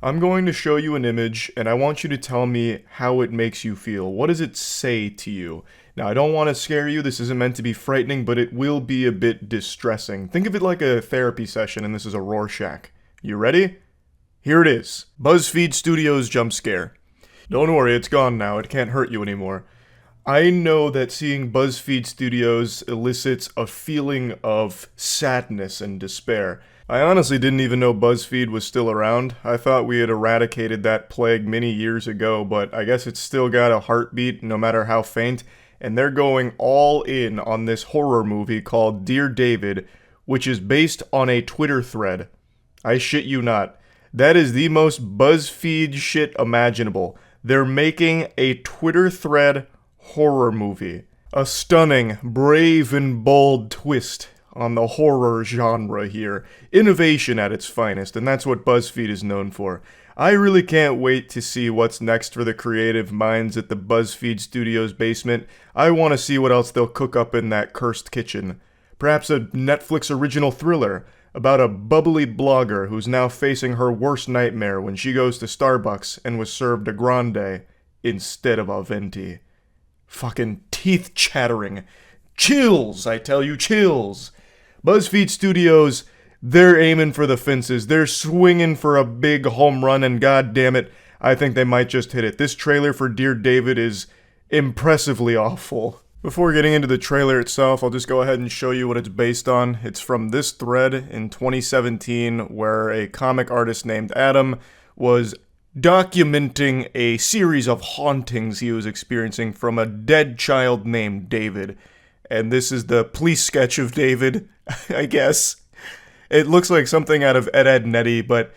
I'm going to show you an image, and I want you to tell me how it makes you feel. What does it say to you? Now, I don't want to scare you, this isn't meant to be frightening, but it will be a bit distressing. Think of it like a therapy session, and this is a Rorschach. You ready? Here it is. BuzzFeed Studios jump scare. Don't worry, it's gone now, it can't hurt you anymore. I know that seeing BuzzFeed Studios elicits a feeling of sadness and despair. I honestly didn't even know BuzzFeed was still around. I thought we had eradicated that plague many years ago, but I guess it's still got a heartbeat, no matter how faint, and they're going all in on this horror movie called Dear David, which is based on a Twitter thread. I shit you not. That is the most BuzzFeed shit imaginable. They're making a Twitter thread horror movie. A stunning, brave, and bold twist on the horror genre here. Innovation at its finest, and that's what BuzzFeed is known for. I really can't wait to see what's next for the creative minds at the BuzzFeed Studios basement. I want to see what else they'll cook up in that cursed kitchen. Perhaps a Netflix original thriller about a bubbly blogger who's now facing her worst nightmare when she goes to Starbucks and was served a grande instead of a venti. Fucking teeth chattering. Chills, I tell you, chills. BuzzFeed Studios, they're aiming for the fences. They're swinging for a big home run, and goddammit, I think they might just hit it. This trailer for Dear David is impressively awful. Before getting into the trailer itself, I'll just go ahead and show you what it's based on. It's from this thread in 2017 where a comic artist named Adam was documenting a series of hauntings he was experiencing from a dead child named David. And this is the police sketch of David, I guess. It looks like something out of Ed Netty, but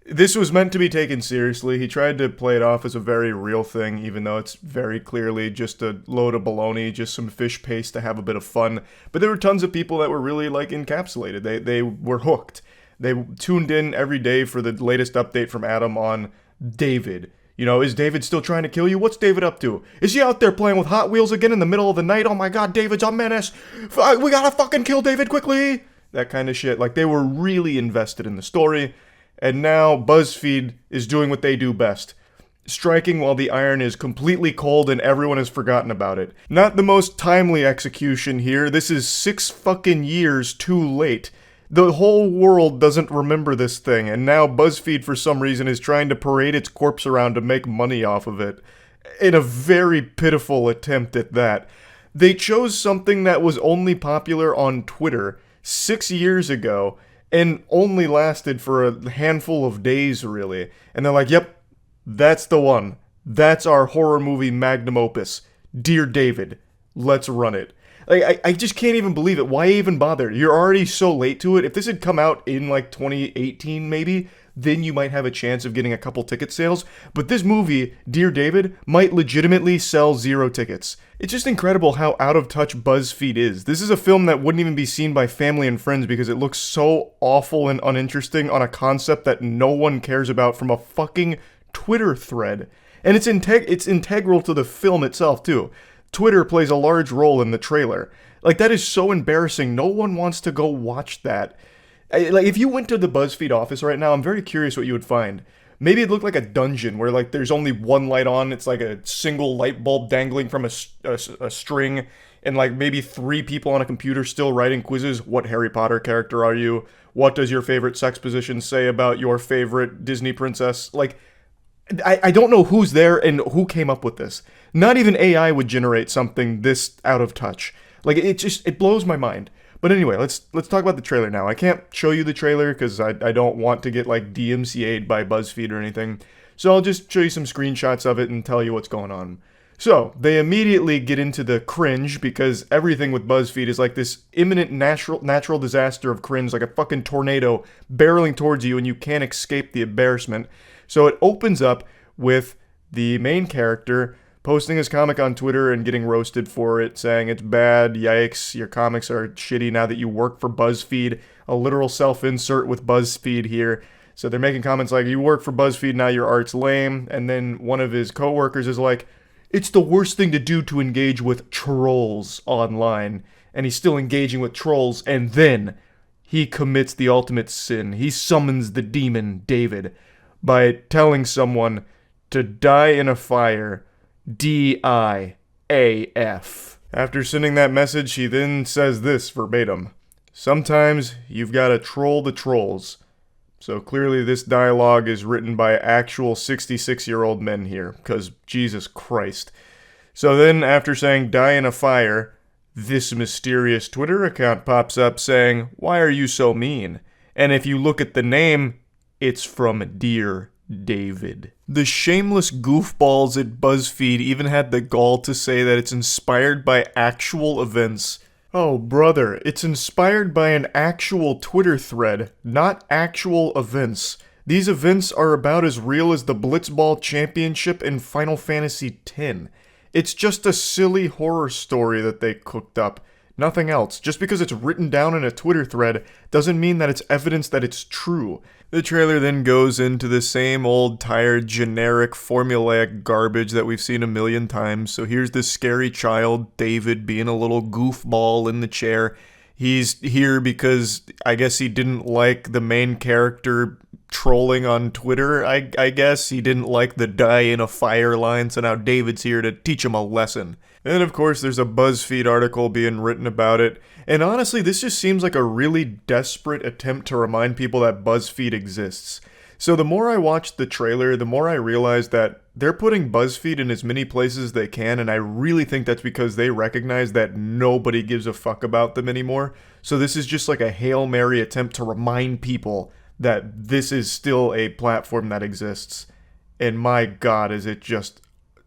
this was meant to be taken seriously. He tried to play it off as a very real thing, even though it's very clearly just a load of baloney, just some fish paste to have a bit of fun. But there were tons of people that were really, encapsulated. They were hooked. They tuned in every day for the latest update from Adam on David. You know, is David still trying to kill you? What's David up to? Is he out there playing with Hot Wheels again in the middle of the night? Oh my god, David's a menace! We gotta fucking kill David quickly! That kind of shit. Like, they were really invested in the story. And now BuzzFeed is doing what they do best. Striking while the iron is completely cold and everyone has forgotten about it. Not the most timely execution here. This is 6 fucking years too late. The whole world doesn't remember this thing, and now BuzzFeed for some reason is trying to parade its corpse around to make money off of it. In a very pitiful attempt at that. They chose something that was only popular on Twitter 6 years ago, and only lasted for a handful of days, really. And they're like, yep, that's the one. That's our horror movie magnum opus. Dear David, let's run it. Like, I just can't even believe it. Why even bother? You're already so late to it. If this had come out in, 2018, maybe, then you might have a chance of getting a couple ticket sales. But this movie, Dear David, might legitimately sell 0 tickets. It's just incredible how out of touch BuzzFeed is. This is a film that wouldn't even be seen by family and friends because it looks so awful and uninteresting on a concept that no one cares about from a fucking Twitter thread. And it's integral to the film itself, too. Twitter plays a large role in the trailer. Like, that is so embarrassing. No one wants to go watch that. Like, if you went to the BuzzFeed office right now, I'm very curious what you would find. Maybe it looked like a dungeon where, there's only one light on. It's like a single light bulb dangling from a string. And, maybe 3 people on a computer still writing quizzes. What Harry Potter character are you? What does your favorite sex position say about your favorite Disney princess? I don't know who's there and who came up with this. Not even AI would generate something this out of touch. It blows my mind. But anyway, let's talk about the trailer now. I can't show you the trailer because I don't want to get DMCA'd by BuzzFeed or anything. So I'll just show you some screenshots of it and tell you what's going on. So they immediately get into the cringe because everything with BuzzFeed is like this imminent natural disaster of cringe, like a fucking tornado barreling towards you and you can't escape the embarrassment. So it opens up with the main character posting his comic on Twitter and getting roasted for it, saying it's bad, yikes, your comics are shitty now that you work for BuzzFeed. A literal self-insert with BuzzFeed here. So they're making comments like, you work for BuzzFeed, now your art's lame. And then one of his coworkers is like, it's the worst thing to do to engage with trolls online. And he's still engaging with trolls, and then he commits the ultimate sin. He summons the demon, David. by telling someone to die in a fire, DIAF. After sending that message, he then says this verbatim: "Sometimes you've gotta troll the trolls." So clearly this dialogue is written by actual 66-year-old men here, because Jesus Christ. So then, after saying die in a fire, this mysterious Twitter account pops up saying, "Why are you so mean?" And if you look at the name, it's from Dear David. The shameless goofballs at BuzzFeed even had the gall to say that it's inspired by actual events. Oh, brother, it's inspired by an actual Twitter thread, not actual events. These events are about as real as the Blitzball Championship in Final Fantasy X. It's just a silly horror story that they cooked up. Nothing else. Just because it's written down in a Twitter thread doesn't mean that it's evidence that it's true. The trailer then goes into the same old, tired, generic, formulaic garbage that we've seen a million times. So here's this scary child, David, being a little goofball in the chair. He's here because I guess he didn't like the main character trolling on Twitter, I guess. He didn't like the die in a fire line, so now David's here to teach him a lesson. And of course, there's a BuzzFeed article being written about it. And honestly, this just seems like a really desperate attempt to remind people that BuzzFeed exists. So the more I watched the trailer, the more I realized that they're putting BuzzFeed in as many places as they can, and I really think that's because they recognize that nobody gives a fuck about them anymore. So this is just like a Hail Mary attempt to remind people that this is still a platform that exists. And my God, is it just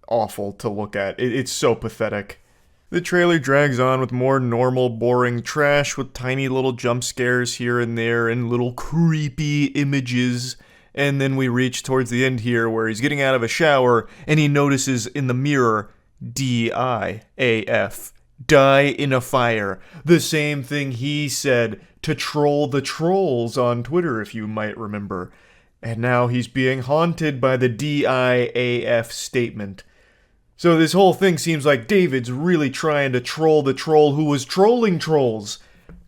awful to look at. It's so pathetic. The trailer drags on with more normal, boring trash with tiny little jump scares here and there and little creepy images. And then we reach towards the end here where he's getting out of a shower and he notices in the mirror, DIAF. Die in a fire. The same thing he said to troll the trolls on Twitter, if you might remember. And now he's being haunted by the DIAF statement. So this whole thing seems like David's really trying to troll the troll who was trolling trolls.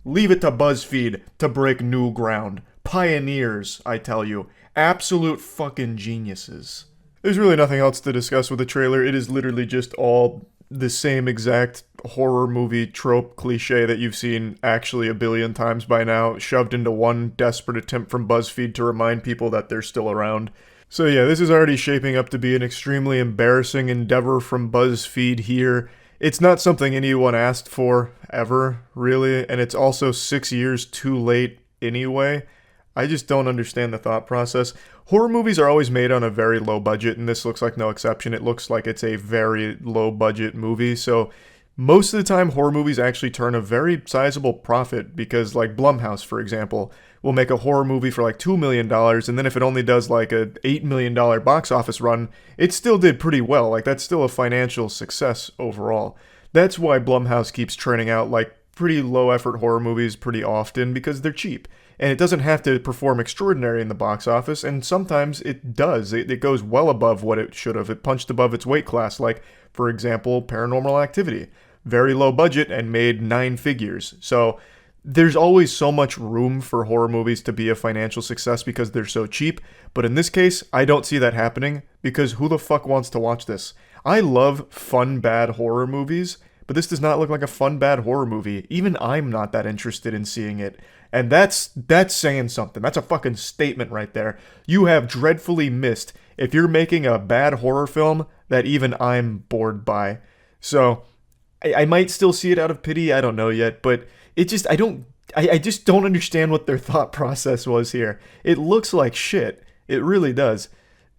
Leave it to BuzzFeed to break new ground. Pioneers, I tell you. Absolute fucking geniuses. There's really nothing else to discuss with the trailer. It is literally just all the same exact horror movie trope cliche that you've seen actually a billion times by now, shoved into one desperate attempt from BuzzFeed to remind people that they're still around. So yeah, this is already shaping up to be an extremely embarrassing endeavor from BuzzFeed here. It's not something anyone asked for, ever, really, and it's also 6 years too late anyway. I just don't understand the thought process. Horror movies are always made on a very low budget, and this looks like no exception. It looks like it's a very low budget movie, so most of the time horror movies actually turn a very sizable profit because, like Blumhouse, for example, will make a horror movie for like $2 million, and then if it only does like a $8 million box office run, it still did pretty well. Like, that's still a financial success overall. That's why Blumhouse keeps churning out like pretty low effort horror movies pretty often, because they're cheap. And it doesn't have to perform extraordinary in the box office, and sometimes it does. It goes well above what it should have. It punched above its weight class, like, for example, Paranormal Activity. Very low budget and made 9 figures. So there's always so much room for horror movies to be a financial success because they're so cheap, but in this case, I don't see that happening because who the fuck wants to watch this? I love fun, bad horror movies, but this does not look like a fun, bad horror movie. Even I'm not that interested in seeing it. And that's saying something. That's a fucking statement right there. You have dreadfully missed if you're making a bad horror film that even I'm bored by. So I might still see it out of pity, I don't know yet, but it just, I just don't understand what their thought process was here. It looks like shit. It really does.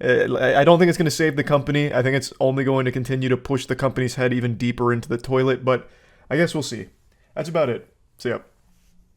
I don't think it's going to save the company. I think it's only going to continue to push the company's head even deeper into the toilet, but I guess we'll see. That's about it. See ya.